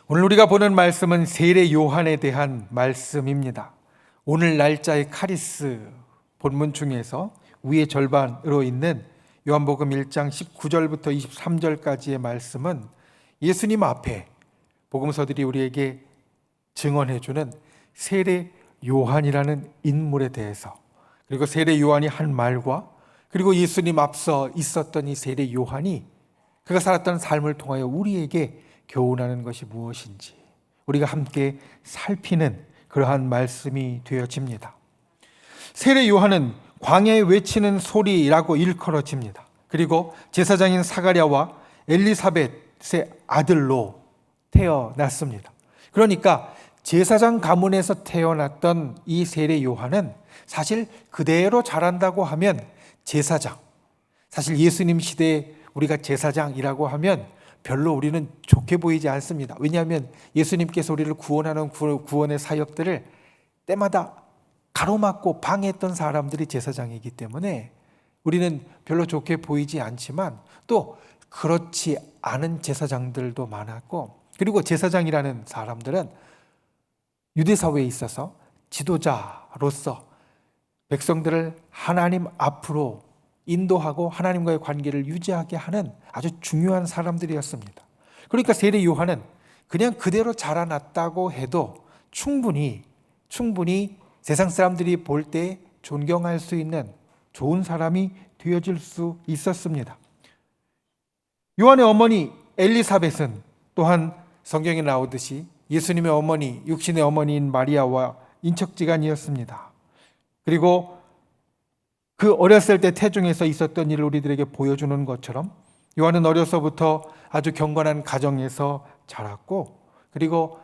오늘 우리가 보는 말씀은 세례 요한에 대한 말씀입니다. 오늘 날짜의 카리스 본문 중에서 위의 절반으로 있는 요한복음 1장 19절부터 23절까지의 말씀은 예수님 앞에 복음서들이 우리에게 증언해주는 세례 요한이라는 인물에 대해서, 그리고 세례 요한이 한 말과 그리고 예수님 앞서 있었던 이 세례 요한이 그가 살았던 삶을 통하여 우리에게 교훈하는 것이 무엇인지 우리가 함께 살피는 그러한 말씀이 되어집니다. 세례 요한은 광야에 외치는 소리라고 일컬어집니다. 그리고 제사장인 사가랴와 엘리사벳의 아들로 태어났습니다. 그러니까 제사장 가문에서 태어났던 이 세례 요한은 사실 그대로 자란다고 하면 제사장, 사실 예수님 시대에 우리가 제사장이라고 하면 별로 우리는 좋게 보이지 않습니다. 왜냐하면 예수님께서 우리를 구원하는 구원의 사역들을 때마다 가로막고 방해했던 사람들이 제사장이기 때문에 우리는 별로 좋게 보이지 않지만 또 그렇지 않은 제사장들도 많았고, 그리고 제사장이라는 사람들은 유대사회에 있어서 지도자로서 백성들을 하나님 앞으로 인도하고 하나님과의 관계를 유지하게 하는 아주 중요한 사람들이었습니다. 그러니까 세례 요한은 그냥 그대로 자라났다고 해도 충분히 세상 사람들이 볼 때 존경할 수 있는 좋은 사람이 되어질 수 있었습니다. 요한의 어머니 엘리사벳은 또한 성경에 나오듯이 예수님의 어머니, 육신의 어머니인 마리아와 인척지간이었습니다. 그리고 그 어렸을 때 태중에서 있었던 일을 우리들에게 보여주는 것처럼 요한은 어려서부터 아주 경건한 가정에서 자랐고, 그리고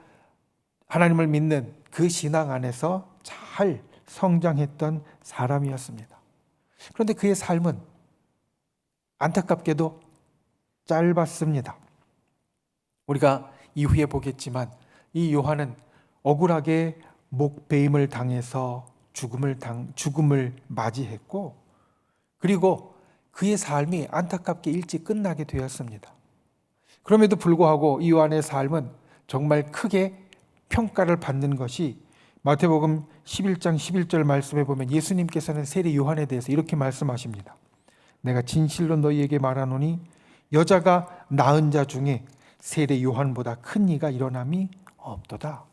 하나님을 믿는 그 신앙 안에서 잘 성장했던 사람이었습니다. 그런데 그의 삶은 안타깝게도 짧았습니다. 우리가 이후에 보겠지만 이 요한은 억울하게 목베임을 당해서 죽음을 맞이했고, 그리고 그의 삶이 안타깝게 일찍 끝나게 되었습니다. 그럼에도 불구하고 이 요한의 삶은 정말 크게 평가를 받는 것이 마태복음 11장 11절 말씀에 보면 예수님께서는 세례 요한에 대해서 이렇게 말씀하십니다. 내가 진실로 너희에게 말하노니 여자가 낳은 자 중에 세례 요한보다 큰 이가 일어남이 없도다.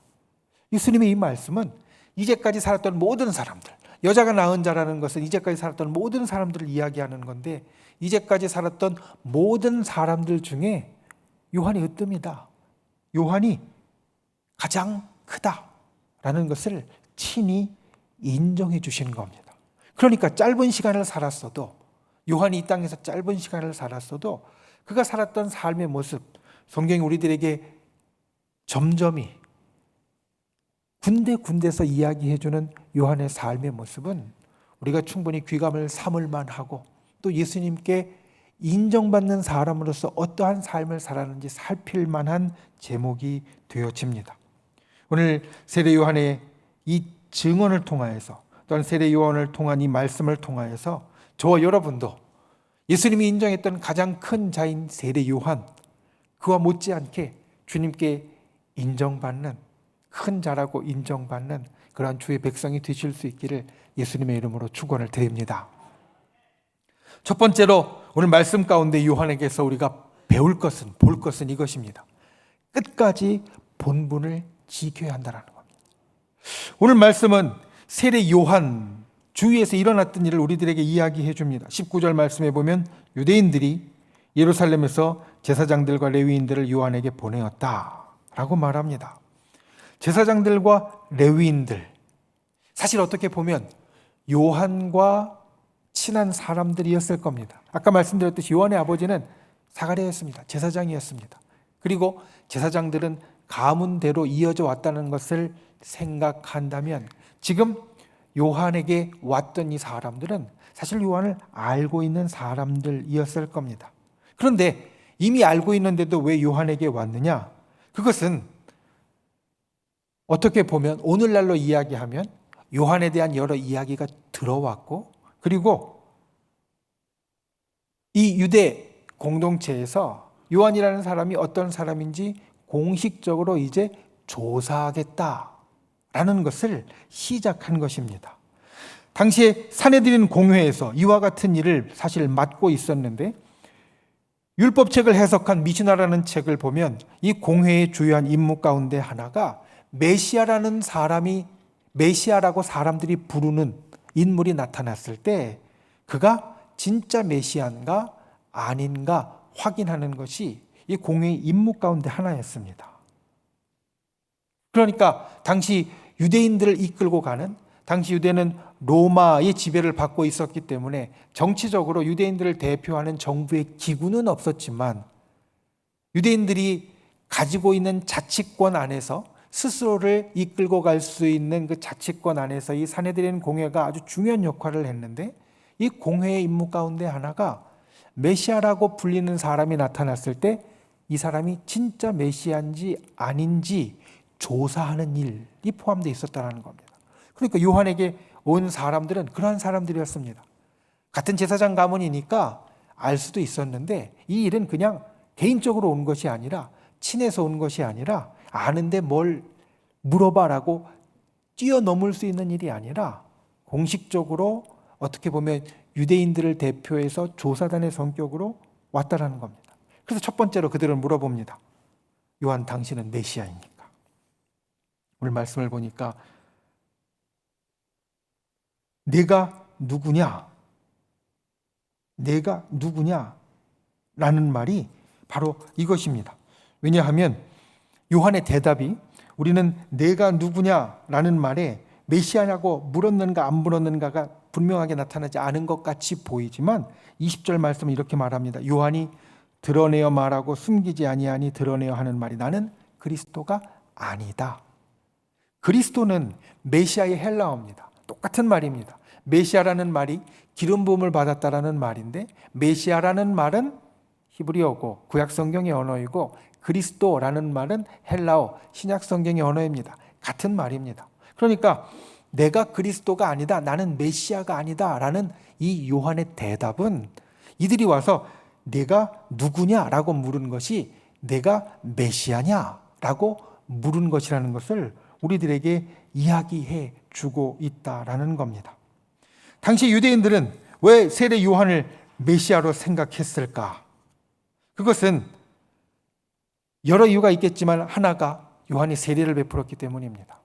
예수님의 이 말씀은 이제까지 살았던 모든 사람들, 여자가 낳은 자라는 것은 이제까지 살았던 모든 사람들을 이야기하는 건데, 이제까지 살았던 모든 사람들 중에 요한이 으뜸이다, 요한이 가장 크다라는 것을 친히 인정해 주시는 겁니다. 그러니까 짧은 시간을 살았어도, 요한이 이 땅에서 짧은 시간을 살았어도 그가 살았던 삶의 모습, 성경이 우리들에게 점점이 군데군데서 이야기해주는 요한의 삶의 모습은 우리가 충분히 귀감을 삼을 만하고, 또 예수님께 인정받는 사람으로서 어떠한 삶을 살았는지 살필 만한 제목이 되어집니다. 오늘 세례 요한의 이 증언을 통하여서, 또한 세례 요한을 통한 이 말씀을 통하여서 저와 여러분도 예수님이 인정했던 가장 큰 자인 세례 요한, 그와 못지않게 주님께 인정받는, 큰 자라고 인정받는 그러한 주의 백성이 되실 수 있기를 예수님의 이름으로 축원을 드립니다. 첫 번째로 오늘 말씀 가운데 요한에게서 우리가 배울 것은, 볼 것은 이것입니다. 끝까지 본분을 지켜야 한다는 겁니다. 오늘 말씀은 세례 요한 주위에서 일어났던 일을 우리들에게 이야기해 줍니다. 19절 말씀에 보면 유대인들이 예루살렘에서 제사장들과 레위인들을 요한에게 보내었다라고 말합니다. 제사장들과 레위인들, 사실 어떻게 보면 요한과 친한 사람들이었을 겁니다. 아까 말씀드렸듯이 요한의 아버지는 사가랴였습니다. 제사장이었습니다. 그리고 제사장들은 가문대로 이어져 왔다는 것을 생각한다면 지금 요한에게 왔던 이 사람들은 사실 요한을 알고 있는 사람들이었을 겁니다. 그런데 이미 알고 있는데도 왜 요한에게 왔느냐? 그것은 어떻게 보면 오늘날로 이야기하면 요한에 대한 여러 이야기가 들어왔고, 그리고 이 유대 공동체에서 요한이라는 사람이 어떤 사람인지 공식적으로 이제 조사하겠다라는 것을 시작한 것입니다. 당시에 산헤드린 공회에서 이와 같은 일을 사실 맡고 있었는데, 율법책을 해석한 미시나라는 책을 보면 이 공회의 주요한 임무 가운데 하나가 메시아라는 사람이, 메시아라고 사람들이 부르는 인물이 나타났을 때 그가 진짜 메시아인가 아닌가 확인하는 것이 이 공회의 임무 가운데 하나였습니다. 그러니까 당시 유대인들을 이끌고 가는, 당시 유대는 로마의 지배를 받고 있었기 때문에 정치적으로 유대인들을 대표하는 정부의 기구는 없었지만, 유대인들이 가지고 있는 자치권 안에서 스스로를 이끌고 갈 수 있는 그 자치권 안에서 이 산헤드린 공회가 아주 중요한 역할을 했는데, 이 공회의 임무 가운데 하나가 메시아라고 불리는 사람이 나타났을 때 이 사람이 진짜 메시아인지 아닌지 조사하는 일이 포함되어 있었다는 겁니다. 그러니까 요한에게 온 사람들은 그러한 사람들이었습니다. 같은 제사장 가문이니까 알 수도 있었는데, 이 일은 그냥 개인적으로 온 것이 아니라, 친해서 온 것이 아니라, 아는데 뭘 물어봐라고 뛰어넘을 수 있는 일이 아니라 공식적으로 어떻게 보면 유대인들을 대표해서 조사단의 성격으로 왔다라는 겁니다. 그래서 첫 번째로 그들을 물어봅니다. 요한, 당신은 메시아입니까? 오늘 말씀을 보니까 내가 누구냐? 내가 누구냐? 라는 말이 바로 이것입니다. 왜냐하면 요한의 대답이 우리는 내가 누구냐라는 말에 메시아냐고 물었는가 안 물었는가가 분명하게 나타나지 않은 것 같이 보이지만 20절 말씀은 이렇게 말합니다. 요한이 드러내어 말하고 숨기지 아니하니 드러내어 하는 말이 나는 그리스도가 아니다. 그리스도는 메시아의 헬라어입니다. 똑같은 말입니다. 메시아라는 말이 기름 부음을 받았다라는 말인데, 메시아라는 말은 히브리어고 구약 성경의 언어이고, 그리스도라는 말은 헬라어 신약 성경의 언어입니다. 같은 말입니다. 그러니까 내가 그리스도가 아니다, 나는 메시아가 아니다 라는 이 요한의 대답은 이들이 와서 내가 누구냐라고 물은 것이 내가 메시아냐라고 물은 것이라는 것을 우리들에게 이야기해 주고 있다라는 겁니다. 당시 유대인들은 왜 세례 요한을 메시아로 생각했을까? 그것은 여러 이유가 있겠지만 하나가 요한이 세례를 베풀었기 때문입니다.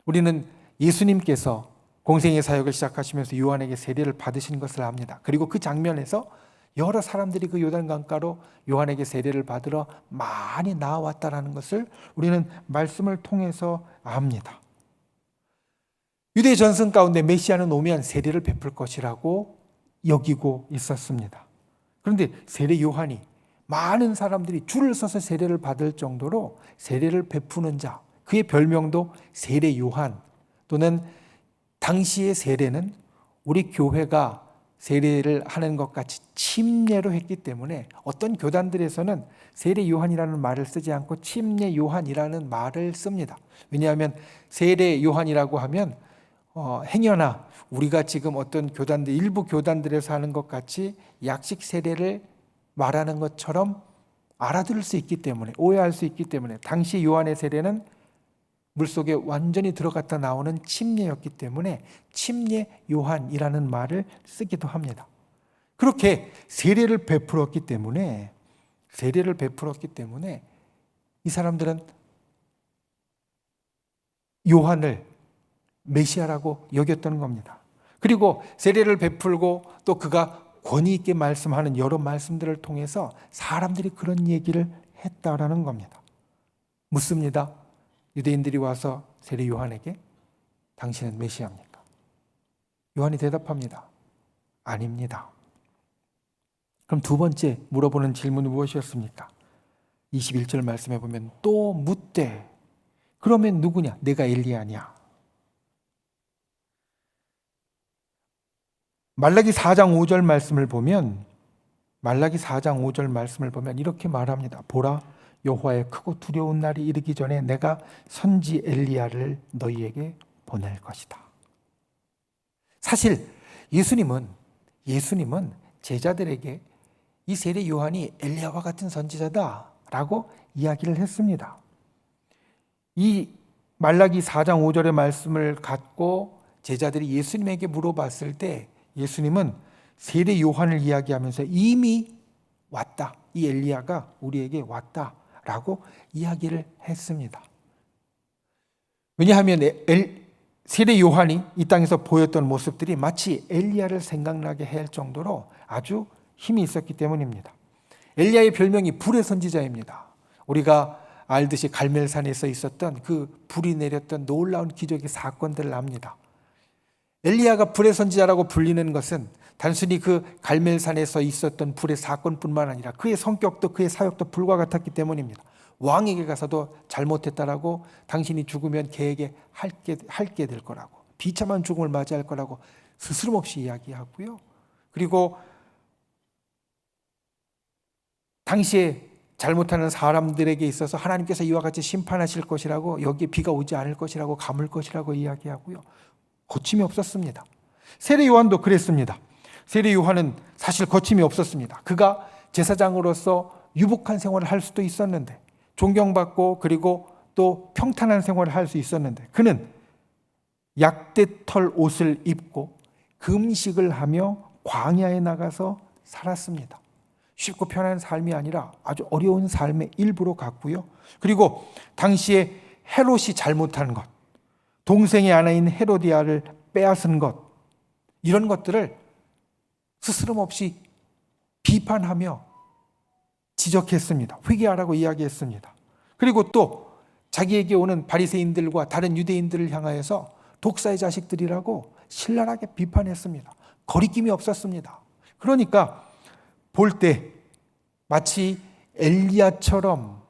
우리는 예수님께서 공생의 사역을 시작하시면서 요한에게 세례를 받으신 것을 압니다. 그리고 그 장면에서 여러 사람들이 그 요단강가로 요한에게 세례를 받으러 많이 나왔다는 것을 우리는 말씀을 통해서 압니다. 유대 전승 가운데 메시아는 오면 세례를 베풀 것이라고 여기고 있었습니다. 그런데 세례 요한이 많은 사람들이 줄을 서서 세례를 받을 정도로 세례를 베푸는 자, 그의 별명도 세례 요한, 또는 당시의 세례는 우리 교회가 세례를 하는 것 같이 침례로 했기 때문에 어떤 교단들에서는 세례 요한이라는 말을 쓰지 않고 침례 요한이라는 말을 씁니다. 왜냐하면 세례 요한이라고 하면 행여나 우리가 지금 어떤 교단들, 일부 교단들에서 하는 것 같이 약식 세례를 말하는 것처럼 알아들을 수 있기 때문에, 오해할 수 있기 때문에 당시 요한의 세례는 물속에 완전히 들어갔다 나오는 침례였기 때문에 침례 요한이라는 말을 쓰기도 합니다. 그렇게 세례를 베풀었기 때문에 이 사람들은 요한을 메시아라고 여겼던 겁니다. 그리고 세례를 베풀고 또 그가 권위 있게 말씀하는 여러 말씀들을 통해서 사람들이 그런 얘기를 했다라는 겁니다. 묻습니다. 유대인들이 와서 세례 요한에게 당신은 메시아입니까? 요한이 대답합니다. 아닙니다. 그럼 두 번째 물어보는 질문은 무엇이었습니까? 21절 말씀해 보면 또 묻되 그러면 누구냐? 내가 엘리야냐? 말라기 4장 5절 말씀을 보면 이렇게 말합니다. 보라, 여호와의 크고 두려운 날이 이르기 전에 내가 선지 엘리야를 너희에게 보낼 것이다. 사실 예수님은 제자들에게 이 세례 요한이 엘리야와 같은 선지자다라고 이야기를 했습니다. 이 말라기 4장 5절의 말씀을 갖고 제자들이 예수님에게 물어봤을 때 예수님은 세례 요한을 이야기하면서 이미 왔다. 이 엘리야가 우리에게 왔다라고 이야기를 했습니다. 왜냐하면 세례 요한이 이 땅에서 보였던 모습들이 마치 엘리야를 생각나게 할 정도로 아주 힘이 있었기 때문입니다. 엘리야의 별명이 불의 선지자입니다. 우리가 알듯이 갈멜산에서 있었던 그 불이 내렸던 놀라운 기적의 사건들을 압니다. 엘리야가 불의 선지자라고 불리는 것은 단순히 그 갈멜산에서 있었던 불의 사건뿐만 아니라 그의 성격도 그의 사역도 불과 같았기 때문입니다. 왕에게 가서도 잘못했다라고 당신이 죽으면 걔에게 할게 될 거라고, 비참한 죽음을 맞이할 거라고 스스럼없이 이야기하고요. 그리고 당시에 잘못하는 사람들에게 있어서 하나님께서 이와 같이 심판하실 것이라고, 여기에 비가 오지 않을 것이라고, 가물 것이라고 이야기하고요. 거침이 없었습니다. 세례 요한도 그랬습니다. 세례 요한은 사실 거침이 없었습니다. 그가 제사장으로서 유복한 생활을 할 수도 있었는데, 존경받고 그리고 또 평탄한 생활을 할 수 있었는데, 그는 약대털 옷을 입고 금식을 하며 광야에 나가서 살았습니다. 쉽고 편한 삶이 아니라 아주 어려운 삶의 일부로 갔고요. 그리고 당시에 헤롯이 잘못한 것, 동생의 아내인 헤로디아를 빼앗은 것, 이런 것들을 스스럼없이 비판하며 지적했습니다. 회개하라고 이야기했습니다. 그리고 또 자기에게 오는 바리새인들과 다른 유대인들을 향하여서 독사의 자식들이라고 신랄하게 비판했습니다. 거리낌이 없었습니다. 그러니까 볼 때 마치 엘리야처럼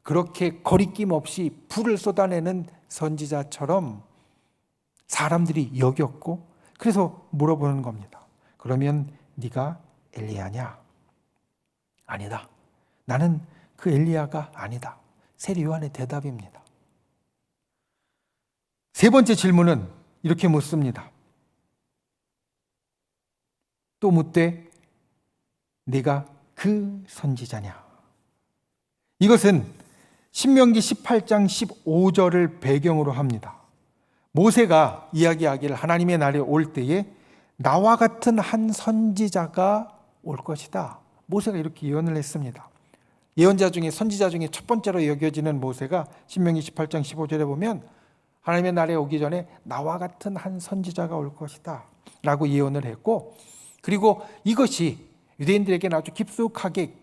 그렇게 거리낌 없이 불을 쏟아내는 선지자처럼 사람들이 여겼고, 그래서 물어보는 겁니다. 그러면 네가 엘리야냐? 아니다. 나는 그 엘리야가 아니다. 세례 요한의 대답입니다. 세 번째 질문은 이렇게 묻습니다. 또 묻되 네가 그 선지자냐? 이것은 신명기 18장 15절을 배경으로 합니다. 모세가 이야기하기를 하나님의 날이 올 때에 나와 같은 한 선지자가 올 것이다. 모세가 이렇게 예언을 했습니다. 예언자 중에, 선지자 중에 첫 번째로 여겨지는 모세가 신명기 18장 15절에 보면 하나님의 날에 오기 전에 나와 같은 한 선지자가 올 것이다 라고 예언을 했고, 그리고 이것이 유대인들에게는 아주 깊숙하게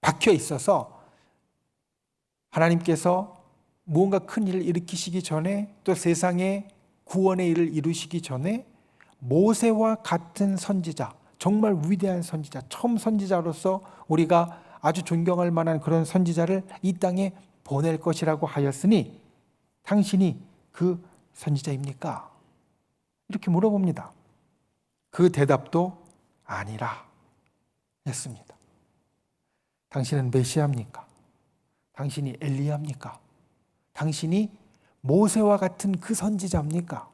박혀 있어서 하나님께서 무언가 큰 일을 일으키시기 전에, 또 세상의 구원의 일을 이루시기 전에 모세와 같은 선지자, 정말 위대한 선지자, 처음 선지자로서 우리가 아주 존경할 만한 그런 선지자를 이 땅에 보낼 것이라고 하였으니 당신이 그 선지자입니까? 이렇게 물어봅니다. 그 대답도 아니라 했습니다. 당신은 메시아입니까? 당신이 엘리야입니까? 당신이 모세와 같은 그 선지자입니까?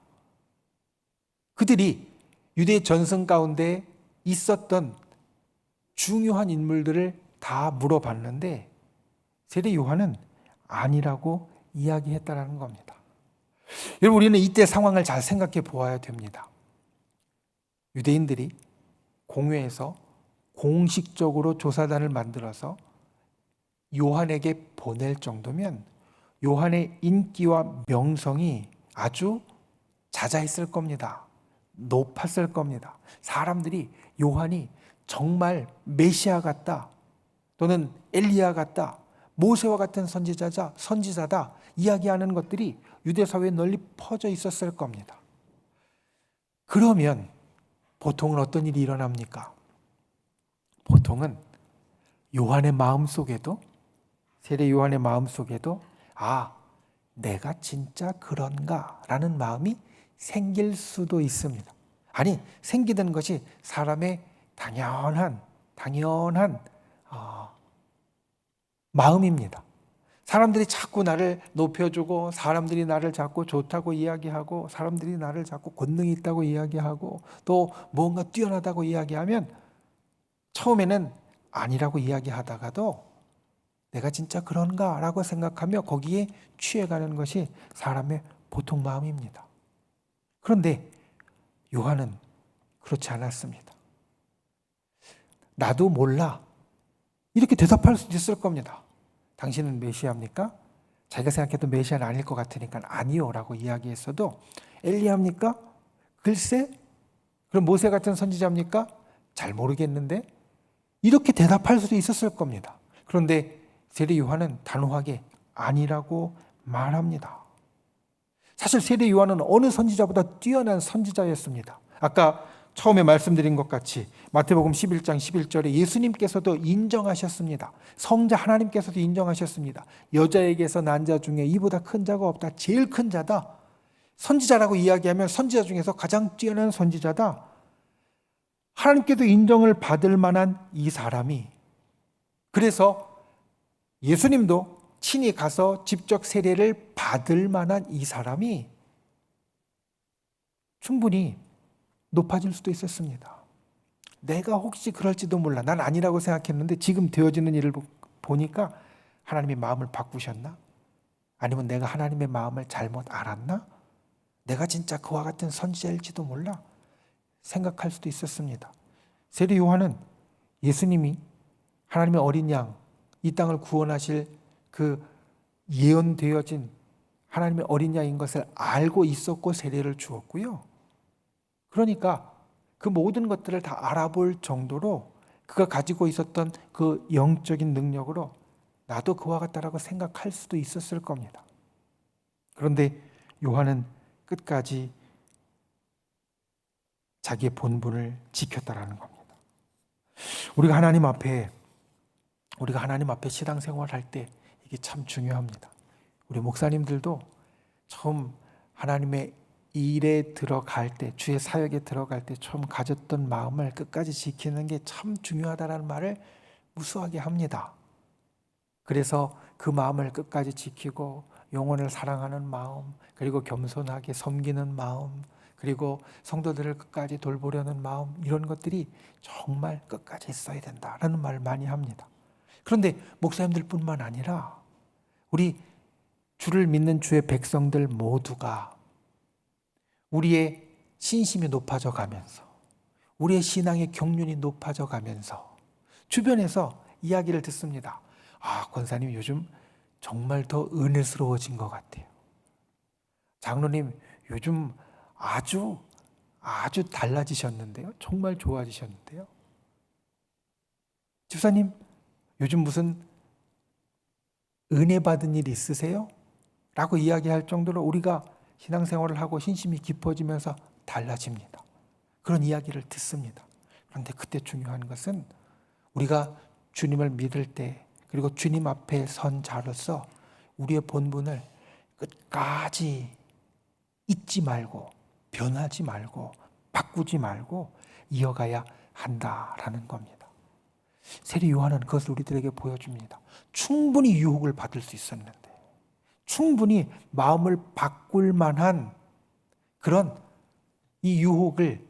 그들이 유대 전승 가운데 있었던 중요한 인물들을 다 물어봤는데 세례 요한은 아니라고 이야기했다라는 겁니다. 여러분, 우리는 이때 상황을 잘 생각해 보아야 됩니다. 유대인들이 공회에서 공식적으로 조사단을 만들어서 요한에게 보낼 정도면 요한의 인기와 명성이 아주 자자했을 겁니다. 높았을 겁니다. 사람들이 요한이 정말 메시아 같다, 또는 엘리야 같다, 모세와 같은 선지자다 이야기하는 것들이 유대 사회에 널리 퍼져 있었을 겁니다. 그러면 보통은 어떤 일이 일어납니까? 보통은 요한의 마음속에도, 세례 요한의 마음속에도 내가 진짜 그런가? 라는 마음이 생길 수도 있습니다. 아니, 생기는 것이 사람의 당연한 마음입니다. 사람들이 자꾸 나를 높여주고, 사람들이 나를 자꾸 좋다고 이야기하고, 사람들이 나를 자꾸 권능이 있다고 이야기하고, 또 뭔가 뛰어나다고 이야기하면 처음에는 아니라고 이야기하다가도 내가 진짜 그런가? 라고 생각하며 거기에 취해가는 것이 사람의 보통 마음입니다. 그런데 요한은 그렇지 않았습니다. 나도 몰라. 이렇게 대답할 수도 있을 겁니다. 당신은 메시아입니까? 자기가 생각해도 메시아는 아닐 것 같으니까 아니요 라고 이야기했어도 엘리야입니까? 글쎄? 그럼 모세 같은 선지자입니까? 잘 모르겠는데? 이렇게 대답할 수도 있었을 겁니다. 그런데 세례 요한은 단호하게 아니라고 말합니다. 사실 세례 요한은 어느 선지자보다 뛰어난 선지자였습니다. 아까 처음에 말씀드린 것 같이 마태복음 11장 11절에 예수님께서도 인정하셨습니다. 성자 하나님께서도 인정하셨습니다. 여자에게서 난 자 중에 이보다 큰 자가 없다. 제일 큰 자다. 선지자라고 이야기하면 선지자 중에서 가장 뛰어난 선지자다. 하나님께도 인정을 받을 만한 이 사람이, 그래서 예수님도 친히 가서 직접 세례를 받을 만한 이 사람이 충분히 높아질 수도 있었습니다. 내가 혹시 그럴지도 몰라. 난 아니라고 생각했는데 지금 되어지는 일을 보니까 하나님의 마음을 바꾸셨나? 아니면 내가 하나님의 마음을 잘못 알았나? 내가 진짜 그와 같은 선지자일지도 몰라. 생각할 수도 있었습니다. 세례 요한은 예수님이 하나님의 어린 양, 이 땅을 구원하실 그 예언되어진 하나님의 어린 양인 것을 알고 있었고 세례를 주었고요. 그러니까 그 모든 것들을 다 알아볼 정도로 그가 가지고 있었던 그 영적인 능력으로 나도 그와 같다라고 생각할 수도 있었을 겁니다. 그런데 요한은 끝까지 자기의 본분을 지켰다라는 겁니다. 우리가 하나님 앞에 신앙생활할 때 이게 참 중요합니다. 우리 목사님들도 처음 하나님의 일에 들어갈 때, 주의 사역에 들어갈 때 처음 가졌던 마음을 끝까지 지키는 게 참 중요하다는 말을 무수하게 합니다. 그래서 그 마음을 끝까지 지키고 영혼을 사랑하는 마음, 그리고 겸손하게 섬기는 마음, 그리고 성도들을 끝까지 돌보려는 마음, 이런 것들이 정말 끝까지 있어야 된다라는 말을 많이 합니다. 그런데 목사님들뿐만 아니라 우리 주를 믿는 주의 백성들 모두가 우리의 신심이 높아져 가면서, 우리의 신앙의 경륜이 높아져 가면서 주변에서 이야기를 듣습니다. 아, 권사님 요즘 정말 더 은혜스러워진 것 같아요. 장로님 요즘 아주 달라지셨는데요. 정말 좋아지셨는데요. 집사님 요즘 무슨 은혜 받은 일 있으세요? 라고 이야기할 정도로 우리가 신앙생활을 하고 신심이 깊어지면서 달라집니다. 그런 이야기를 듣습니다. 그런데 그때 중요한 것은 우리가 주님을 믿을 때, 그리고 주님 앞에 선 자로서 우리의 본분을 끝까지 잊지 말고, 변하지 말고, 바꾸지 말고 이어가야 한다라는 겁니다. 세례 요한은 그것을 우리들에게 보여줍니다. 충분히 유혹을 받을 수 있었는데, 충분히 마음을 바꿀 만한 그런 이 유혹을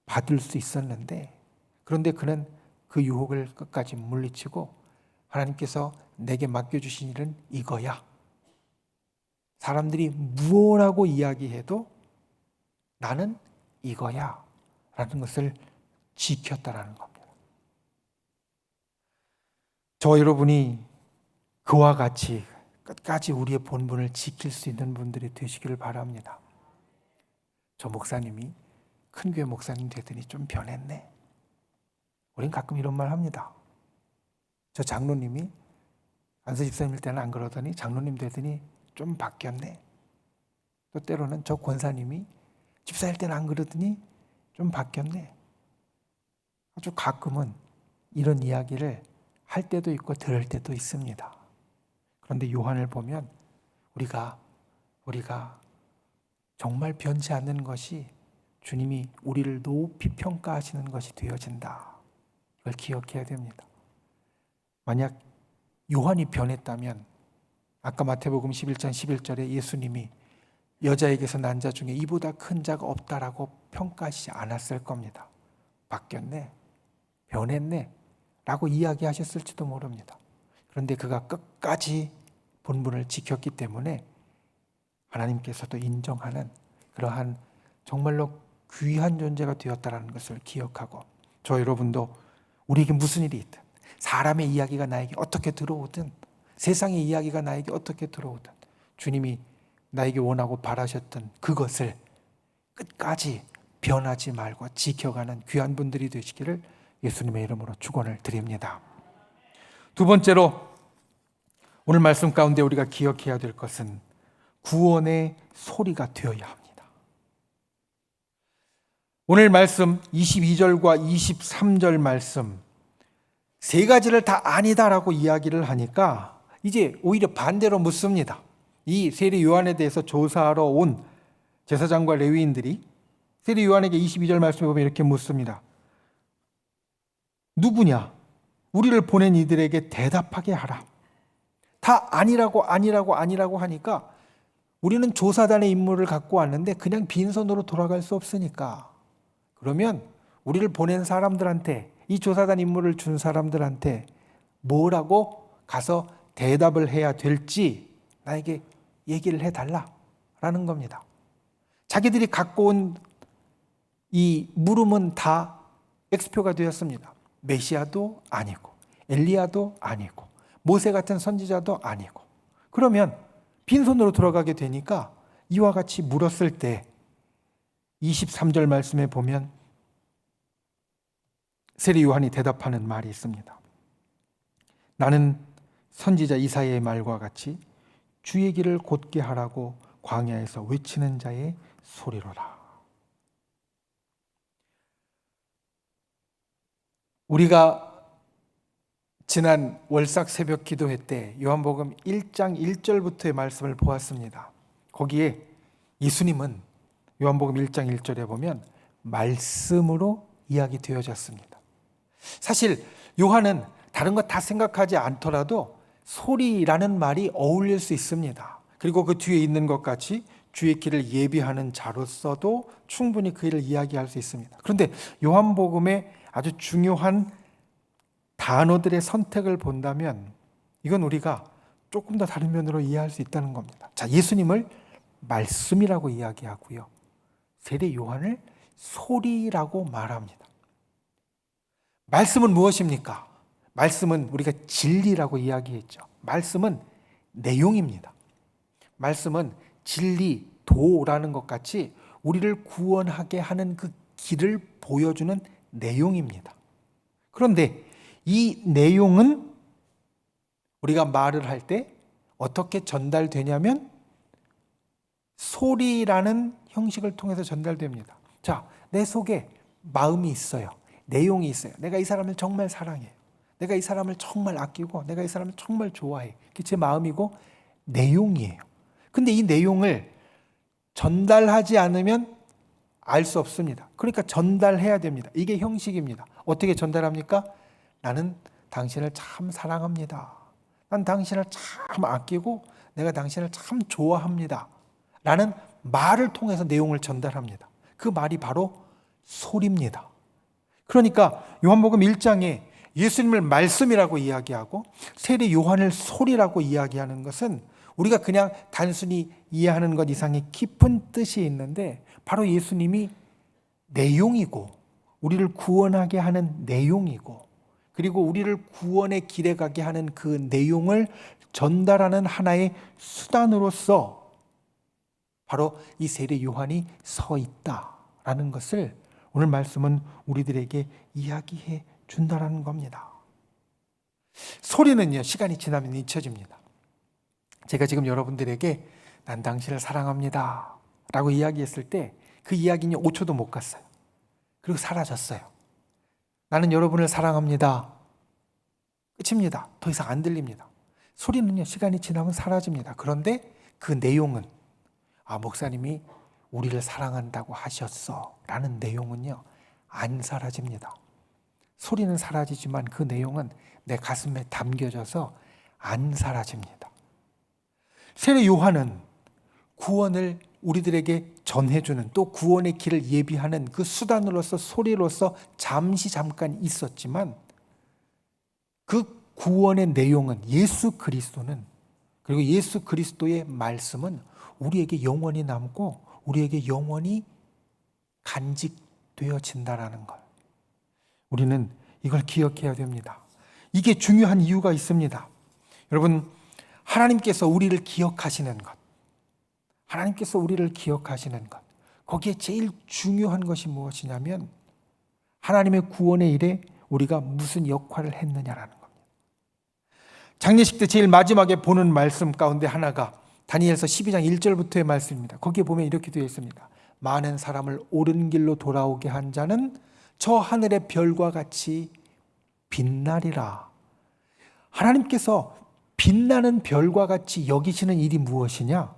받을 수 있었는데, 그런데 그는 그 유혹을 끝까지 물리치고 하나님께서 내게 맡겨주신 일은 이거야. 사람들이 무엇라고 이야기해도 나는 이거야 라는 것을 지켰다라는 겁니다. 저와 여러분이 그와 같이 끝까지 우리의 본분을 지킬 수 있는 분들이 되시기를 바랍니다. 저 목사님이 큰 교회 목사님 되더니 좀 변했네. 우린 가끔 이런 말 합니다. 저 장로님이 안수 집사님일 때는 안 그러더니 장로님 되더니 좀 바뀌었네. 또 때로는 저 권사님이 집사일 때는 안 그러더니 좀 바뀌었네. 아주 가끔은 이런 이야기를 할 때도 있고 들을 때도 있습니다. 그런데 요한을 보면 우리가 정말 변치 않는 것이 주님이 우리를 높이 평가하시는 것이 되어진다. 이걸 기억해야 됩니다. 만약 요한이 변했다면 아까 마태복음 11장 11절에 예수님이 여자에게서 난 자 중에 이보다 큰 자가 없다라고 평가하시지 않았을 겁니다. 바뀌었네, 변했네 라고 이야기하셨을지도 모릅니다. 그런데 그가 끝까지 본분을 지켰기 때문에 하나님께서도 인정하는 그러한 정말로 귀한 존재가 되었다는 것을 기억하고, 저 여러분도 우리에게 무슨 일이 있든, 사람의 이야기가 나에게 어떻게 들어오든, 세상의 이야기가 나에게 어떻게 들어오든, 주님이 나에게 원하고 바라셨던 그것을 끝까지 변하지 말고 지켜가는 귀한 분들이 되시기를 예수님의 이름으로 축원을 드립니다. 두 번째로 오늘 말씀 가운데 우리가 기억해야 될 것은 구원의 소리가 되어야 합니다. 오늘 말씀 22절과 23절 말씀 세 가지를 다 아니다라고 이야기를 하니까 이제 오히려 반대로 묻습니다. 이 세례 요한에 대해서 조사하러 온 제사장과 레위인들이 세례 요한에게 22절 말씀에 보면 이렇게 묻습니다. 누구냐? 우리를 보낸 이들에게 대답하게 하라. 다 아니라고 하니까 우리는 조사단의 임무를 갖고 왔는데 그냥 빈손으로 돌아갈 수 없으니까, 그러면 우리를 보낸 사람들한테, 이 조사단 임무를 준 사람들한테 뭐라고 가서 대답을 해야 될지 나에게 얘기를 해달라라는 겁니다. 자기들이 갖고 온 이 물음은 다 X표가 되었습니다. 메시아도 아니고 엘리야도 아니고 모세 같은 선지자도 아니고, 그러면 빈손으로 돌아가게 되니까 이와 같이 물었을 때 23절 말씀에 보면 세례 요한이 대답하는 말이 있습니다. 나는 선지자 이사야의 말과 같이 주의 길을 곧게 하라고 광야에서 외치는 자의 소리로라. 우리가 지난 월삭 새벽 기도회 때 요한복음 1장 1절부터의 말씀을 보았습니다. 거기에 예수님은 요한복음 1장 1절에 보면 말씀으로 이야기되어졌습니다. 사실 요한은 다른 것 다 생각하지 않더라도 소리라는 말이 어울릴 수 있습니다. 그리고 그 뒤에 있는 것 같이 주의 길을 예비하는 자로서도 충분히 그 일을 이야기할 수 있습니다. 그런데 요한복음의 아주 중요한 단어들의 선택을 본다면 이건 우리가 조금 더 다른 면으로 이해할 수 있다는 겁니다. 자, 예수님을 말씀이라고 이야기하고요, 세례 요한을 소리라고 말합니다. 말씀은 무엇입니까? 말씀은 우리가 진리라고 이야기했죠. 말씀은 내용입니다. 말씀은 진리, 도라는 것 같이 우리를 구원하게 하는 그 길을 보여주는 내용입니다. 그런데 이 내용은 우리가 말을 할 때 어떻게 전달되냐면 소리라는 형식을 통해서 전달됩니다. 자, 내 속에 마음이 있어요. 내용이 있어요. 내가 이 사람을 정말 사랑해요. 내가 이 사람을 정말 아끼고 내가 이 사람을 정말 좋아해. 그게 제 마음이고 내용이에요. 근데 이 내용을 전달하지 않으면 알 수 없습니다. 그러니까 전달해야 됩니다. 이게 형식입니다. 어떻게 전달합니까? 나는 당신을 참 사랑합니다. 난 당신을 참 아끼고 내가 당신을 참 좋아합니다. 라는 말을 통해서 내용을 전달합니다. 그 말이 바로 소리입니다. 그러니까 요한복음 1장에 예수님을 말씀이라고 이야기하고 세례 요한을 소리라고 이야기하는 것은 우리가 그냥 단순히 이해하는 것 이상의 깊은 뜻이 있는데, 바로 예수님이 내용이고 우리를 구원하게 하는 내용이고, 그리고 우리를 구원의 길에 가게 하는 그 내용을 전달하는 하나의 수단으로서 바로 이 세례 요한이 서 있다라는 것을 오늘 말씀은 우리들에게 이야기해 준다라는 겁니다. 소리는요, 시간이 지나면 잊혀집니다. 제가 지금 여러분들에게 난 당신을 사랑합니다 라고 이야기했을 때 그 이야기는 5초도 못 갔어요. 그리고 사라졌어요. 나는 여러분을 사랑합니다. 끝입니다. 더 이상 안 들립니다. 소리는요, 시간이 지나면 사라집니다. 그런데 그 내용은, 아, 목사님이 우리를 사랑한다고 하셨어 라는 내용은요, 안 사라집니다. 소리는 사라지지만 그 내용은 내 가슴에 담겨져서 안 사라집니다. 세례 요한은 구원을 우리들에게 전해주는, 또 구원의 길을 예비하는 그 수단으로서, 소리로서 잠깐 있었지만 그 구원의 내용은 예수 그리스도는, 그리고 예수 그리스도의 말씀은 우리에게 영원히 남고 우리에게 영원히 간직되어진다라는 것. 우리는 이걸 기억해야 됩니다. 이게 중요한 이유가 있습니다. 여러분, 하나님께서 우리를 기억하시는 것, 하나님께서 우리를 기억하시는 것, 거기에 제일 중요한 것이 무엇이냐면 하나님의 구원의 일에 우리가 무슨 역할을 했느냐라는 겁니다. 장례식 때 제일 마지막에 보는 말씀 가운데 하나가 다니엘서 12장 1절부터의 말씀입니다. 거기에 보면 이렇게 되어 있습니다. 많은 사람을 옳은 길로 돌아오게 한 자는 저 하늘의 별과 같이 빛나리라. 하나님께서 빛나는 별과 같이 여기시는 일이 무엇이냐?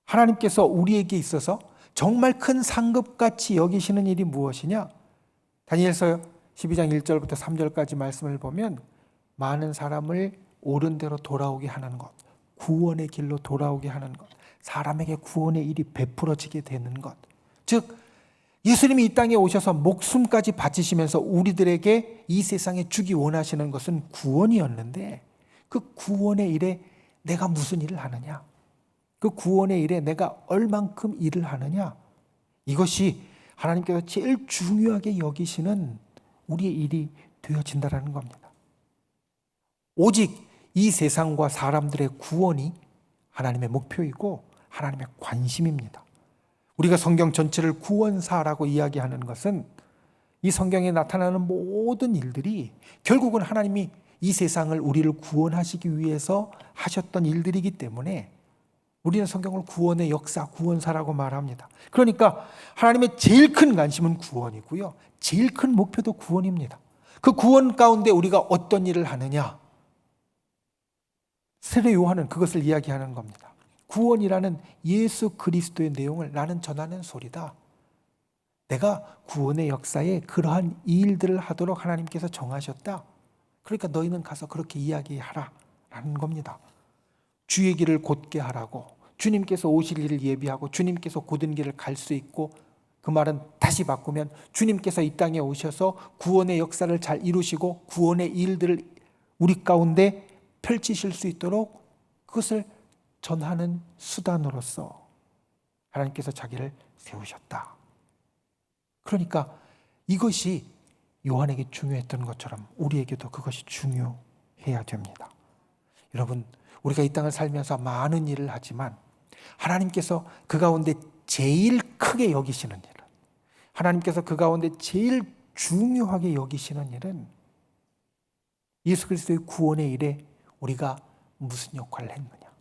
하나님께서 우리에게 있어서 정말 큰 상급같이 여기시는 일이 무엇이냐? 다니엘서 12장 1절부터 3절까지 말씀을 보면 많은 사람을 옳은 대로 돌아오게 하는 것, 구원의 길로 돌아오게 하는 것, 사람에게 구원의 일이 베풀어지게 되는 것. 즉 예수님이 이 땅에 오셔서 목숨까지 바치시면서 우리들에게 이 세상에 주기 원하시는 것은 구원이었는데 그 구원의 일에 내가 무슨 일을 하느냐? 그 구원의 일에 내가 얼만큼 일을 하느냐? 이것이 하나님께서 제일 중요하게 여기시는 우리의 일이 되어진다는 겁니다. 오직 이 세상과 사람들의 구원이 하나님의 목표이고 하나님의 관심입니다. 우리가 성경 전체를 구원사라고 이야기하는 것은 이 성경에 나타나는 모든 일들이 결국은 하나님이 이 세상을 우리를 구원하시기 위해서 하셨던 일들이기 때문에 우리는 성경을 구원의 역사, 구원사라고 말합니다. 그러니까 하나님의 제일 큰 관심은 구원이고요. 제일 큰 목표도 구원입니다. 그 구원 가운데 우리가 어떤 일을 하느냐? 세례 요한은 그것을 이야기하는 겁니다. 구원이라는 예수 그리스도의 내용을 나는 전하는 소리다. 내가 구원의 역사에 그러한 일들을 하도록 하나님께서 정하셨다. 그러니까 너희는 가서 그렇게 이야기하라 라는 겁니다. 주의 길을 곧게 하라고, 주님께서 오실 일을 예비하고 주님께서 곧은 길을 갈 수 있고, 그 말은 다시 바꾸면 주님께서 이 땅에 오셔서 구원의 역사를 잘 이루시고 구원의 일들을 우리 가운데 펼치실 수 있도록 그것을 전하는 수단으로서 하나님께서 자기를 세우셨다. 그러니까 이것이 요한에게 중요했던 것처럼 우리에게도 그것이 중요해야 됩니다. 여러분, 우리가 이 땅을 살면서 많은 일을 하지만 하나님께서 그 가운데 제일 크게 여기시는 일은, 하나님께서 그 가운데 제일 중요하게 여기시는 일은 예수 그리스도의 구원의 일에 우리가 무슨 역할을 했느냐.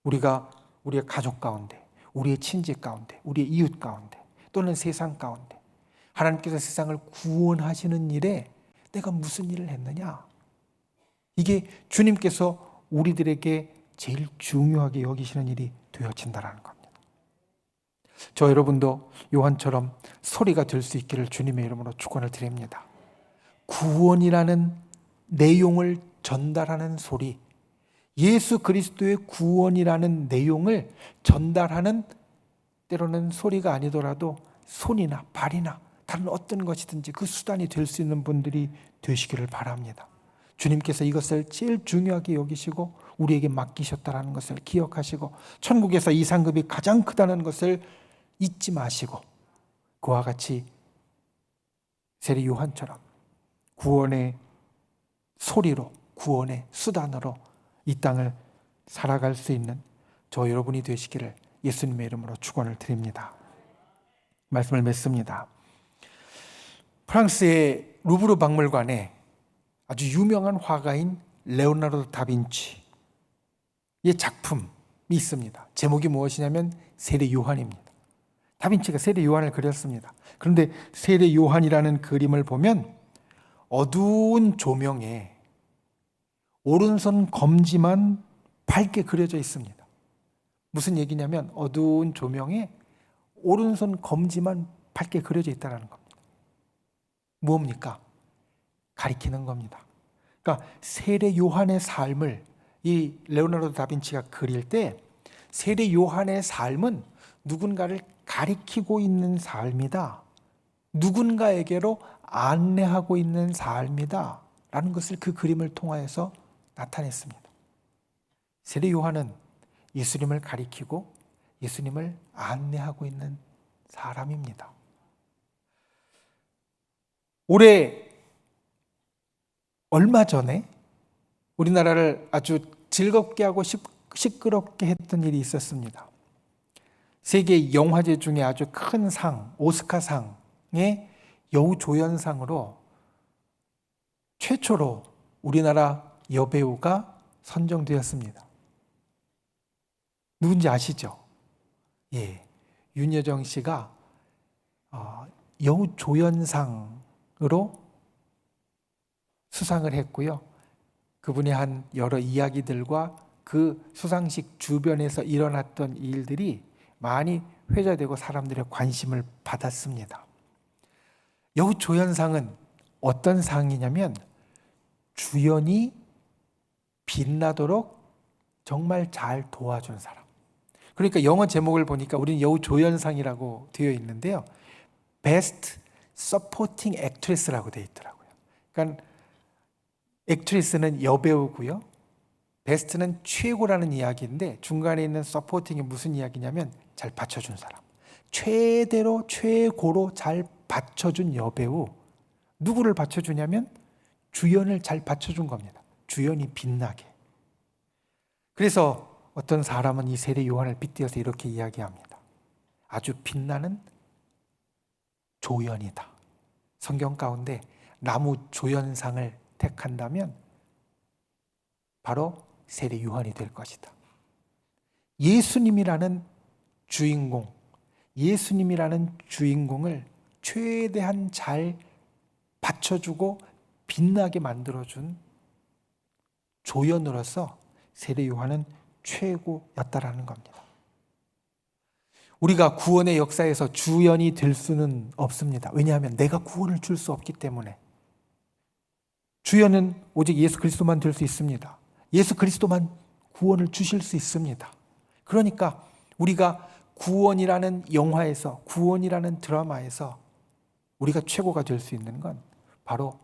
우리가 우리의 가족 가운데, 우리의 친지 가운데, 우리의 이웃 가운데, 또는 세상 가운데 하나님께서 세상을 구원하시는 일에 내가 무슨 일을 했느냐. 이게 주님께서 우리들에게 제일 중요하게 여기시는 일이 되어진다는 겁니다. 저 여러분도 요한처럼 소리가 될 수 있기를 주님의 이름으로 축원을 드립니다. 구원이라는 내용을 전달하는 소리, 예수 그리스도의 구원이라는 내용을 전달하는, 때로는 소리가 아니더라도 손이나 발이나 다른 어떤 것이든지 그 수단이 될 수 있는 분들이 되시기를 바랍니다. 주님께서 이것을 제일 중요하게 여기시고 우리에게 맡기셨다는 것을 기억하시고 천국에서 이 상급이 가장 크다는 것을 잊지 마시고 그와 같이 세례 요한처럼 구원의 소리로, 구원의 수단으로 이 땅을 살아갈 수 있는 저 여러분이 되시기를 예수님의 이름으로 축원을 드립니다. 말씀을 맺습니다. 프랑스의 루브르 박물관에 아주 유명한 화가인 레오나르도 다빈치의 작품이 있습니다. 제목이 무엇이냐면 세례 요한입니다. 다빈치가 세례 요한을 그렸습니다. 그런데 세례 요한이라는 그림을 보면 어두운 조명에 오른손 검지만 밝게 그려져 있습니다. 무슨 얘기냐면 어두운 조명에 오른손 검지만 밝게 그려져 있다는 겁니다. 무엇입니까? 가리키는 겁니다. 그러니까 세례 요한의 삶을 이 레오나르도 다빈치가 그릴 때 세례 요한의 삶은 누군가를 가리키고 있는 삶이다. 누군가에게로 안내하고 있는 삶이다. 라는 것을 그 그림을 통하여서 나타냈습니다. 세례 요한은 예수님을 가리키고 예수님을 안내하고 있는 사람입니다. 올해 얼마 전에 우리나라를 아주 즐겁게 하고 시끄럽게 했던 일이 있었습니다. 세계 영화제 중에 아주 큰 상, 오스카상의 여우조연상으로 최초로 우리나라 여배우가 선정되었습니다. 누군지 아시죠? 예, 윤여정 씨가 여우조연상으로 수상을 했고요. 그분이 한 여러 이야기들과 그 수상식 주변에서 일어났던 일들이 많이 회자되고 사람들의 관심을 받았습니다. 여우조연상은 어떤 상이냐면 주연이 빛나도록 정말 잘 도와준 사람. 그러니까 영어 제목을 보니까 우리는 여우조연상이라고 되어 있는데요. Best Supporting Actress라고 되어 있더라고요. 그러니까 액트리스는 여배우고요. 베스트는 최고라는 이야기인데 중간에 있는 서포팅이 무슨 이야기냐면 잘 받쳐준 사람. 최대로 최고로 잘 받쳐준 여배우. 누구를 받쳐주냐면 주연을 잘 받쳐준 겁니다. 주연이 빛나게. 그래서 어떤 사람은 이 세례 요한을 빗대어서 이렇게 이야기합니다. 아주 빛나는 조연이다. 성경 가운데 나무 조연상을 택한다면 바로 세례 요한이 될 것이다. 예수님이라는 주인공을 최대한 잘 받쳐주고 빛나게 만들어준 조연으로서 세례 요한은 최고였다라는 겁니다. 우리가 구원의 역사에서 주연이 될 수는 없습니다. 왜냐하면 내가 구원을 줄 수 없기 때문에. 주연은 오직 예수 그리스도만 될 수 있습니다. 예수 그리스도만 구원을 주실 수 있습니다. 그러니까 우리가 구원이라는 영화에서, 구원이라는 드라마에서 우리가 최고가 될 수 있는 건 바로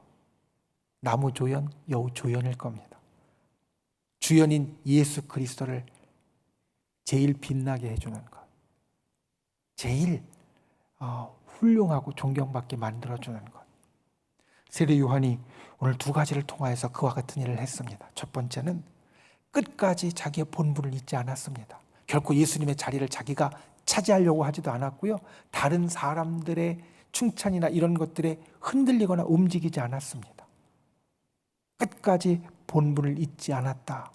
나무조연, 여우조연일 겁니다. 주연인 예수 그리스도를 제일 빛나게 해주는 것, 제일 훌륭하고 존경받게 만들어주는 것. 세례 요한이 오늘 두 가지를 통하여서 그와 같은 일을 했습니다. 첫 번째는 끝까지 자기의 본분을 잊지 않았습니다. 결코 예수님의 자리를 자기가 차지하려고 하지도 않았고요. 다른 사람들의 칭찬이나 이런 것들에 흔들리거나 움직이지 않았습니다. 끝까지 본분을 잊지 않았다.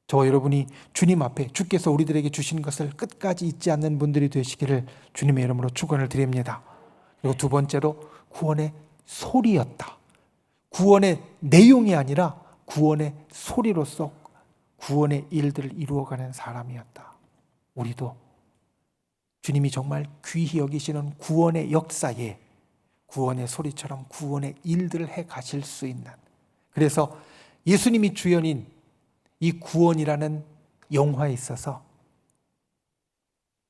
저와 여러분이 주님 앞에 주께서 우리들에게 주신 것을 끝까지 잊지 않는 분들이 되시기를 주님의 이름으로 축원을 드립니다. 그리고 두 번째로 구원의 소리였다. 구원의 내용이 아니라 구원의 소리로서 구원의 일들을 이루어가는 사람이었다. 우리도 주님이 정말 귀히 여기시는 구원의 역사에 구원의 소리처럼 구원의 일들을 해 가실 수 있는, 그래서 예수님이 주연인 이 구원이라는 영화에 있어서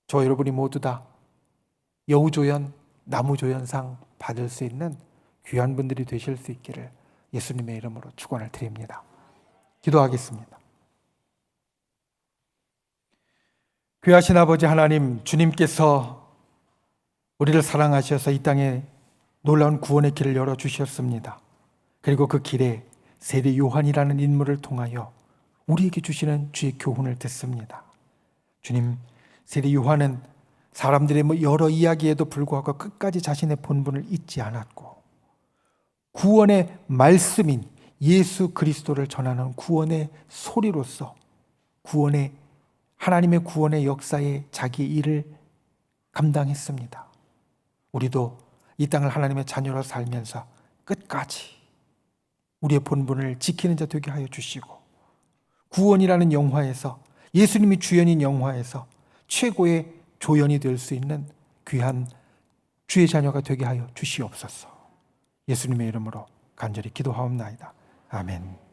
저 여러분이 모두 다 여우조연, 나무조연상 받을 수 있는 귀한 분들이 되실 수 있기를 예수님의 이름으로 축원을 드립니다. 기도하겠습니다. 귀하신 아버지 하나님, 주님께서 우리를 사랑하셔서 이 땅에 놀라운 구원의 길을 열어주셨습니다. 그리고 그 길에 세례 요한이라는 인물을 통하여 우리에게 주시는 주의 교훈을 듣습니다. 주님, 세례 요한은 사람들의 여러 이야기에도 불구하고 끝까지 자신의 본분을 잊지 않았고 구원의 말씀인 예수 그리스도를 전하는 구원의 소리로서 하나님의 구원의 역사에 자기 일을 감당했습니다. 우리도 이 땅을 하나님의 자녀로 살면서 끝까지 우리의 본분을 지키는 자 되게 하여 주시고 구원이라는 영화에서, 예수님이 주연인 영화에서 최고의 조연이 될 수 있는 귀한 주의 자녀가 되게 하여 주시옵소서. 예수님의 이름으로 간절히 기도하옵나이다. 아멘.